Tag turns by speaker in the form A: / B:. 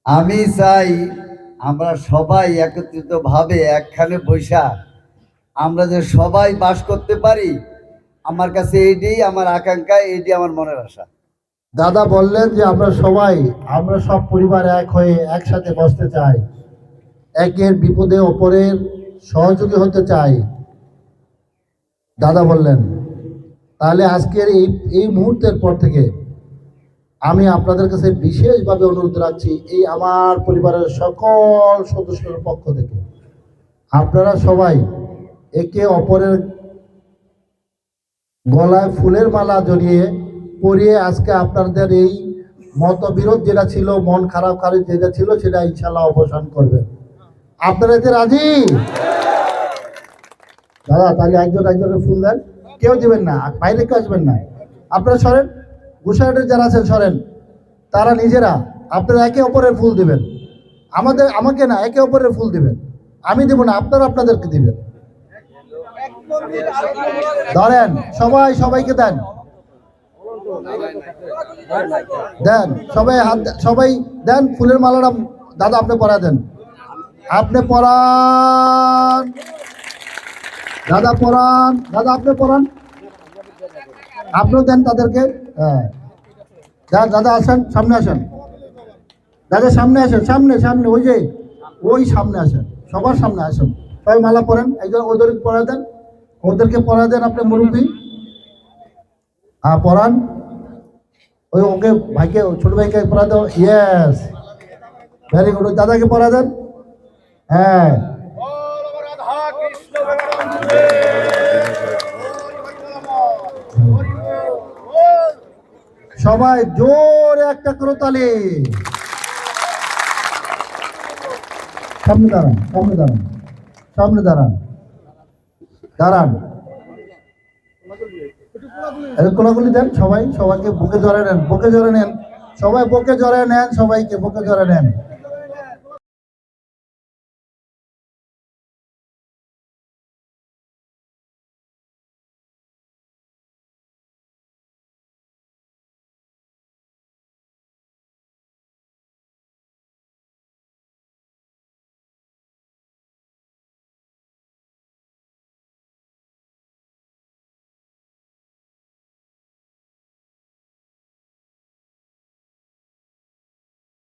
A: আমি চাই আমরা সবাই একত্রিতভাবে একখানে বৈশা আমরা যে সবাই বাস করতে পারি। আমার কাছে এইটাই আমার আকাঙ্ক্ষা, এইটাই আমার মনের আশা।
B: দাদা বললেন যে আমরা সব পরিবার এক হয়ে একসাথে বসতে চাই, একের বিপদে অপরের সহযোগী হতে চাই। দাদা বললেন তাহলে আজকের এই মুহূর্তের পর থেকে আমি আপনাদের কাছে বিশেষভাবে অনুরোধ রাখছি, এই আমার পরিবারের সকল সদস্যের পক্ষ থেকে আপনারা সবাই একে অপরের গলায় ফুলের মালা জড়িয়ে পরিয়ে আজকে আপনাদের এই মতবিরোধ যেটা ছিল, মন খারাপ যেটা ছিল, সেটা ইনশাল্লাহ অবসান করবেন। আপনারা এতে রাজি? দাদা তাহলে একজনের ফুল দেন, কেউ দিবেন না, বাইরে কেউ আসবেন না, আপনারা সরেন, গোসাইটের যারা আছেন সরেন, তারা নিজেরা আপনারা একে অপরের ফুল দিবেন। আমাকে না, একে অপরের ফুল দিবেন, আমি দেব না, আপনারা আপনাদেরকে দিবেন। ধরেন সবাইকে দেন, সবাই দেন ফুলের মালাটা। দাদা আপনি পরা দেন, আপনি পরান, দাদা পরান, দাদা আপনি পরান, আপনিও দেন তাদেরকে। হ্যাঁ দাদা আসেন, সামনে আসেন, দাদা সামনে আসেন, সামনে ওই সামনে আসেন, সবার সামনে আসেন, সবাই মালা পরেন। একজন ওদেরকে পরা দেন, আপনি মুরব্বী। হ্যাঁ পরান, ওকে ভাইকে, ছোট ভাইকে পরা দাও। Yes, very good. দাদাকে পরা দেন। হ্যাঁ সবাই জোরে একটা করে তালি। সামনে দাঁড়ান, কোলাগুলি দেন, সবাইকে বুকে জড়ে নেন, সবাই বুকে জড়ে নেন, সবাইকে বুকে জড়ে নেন।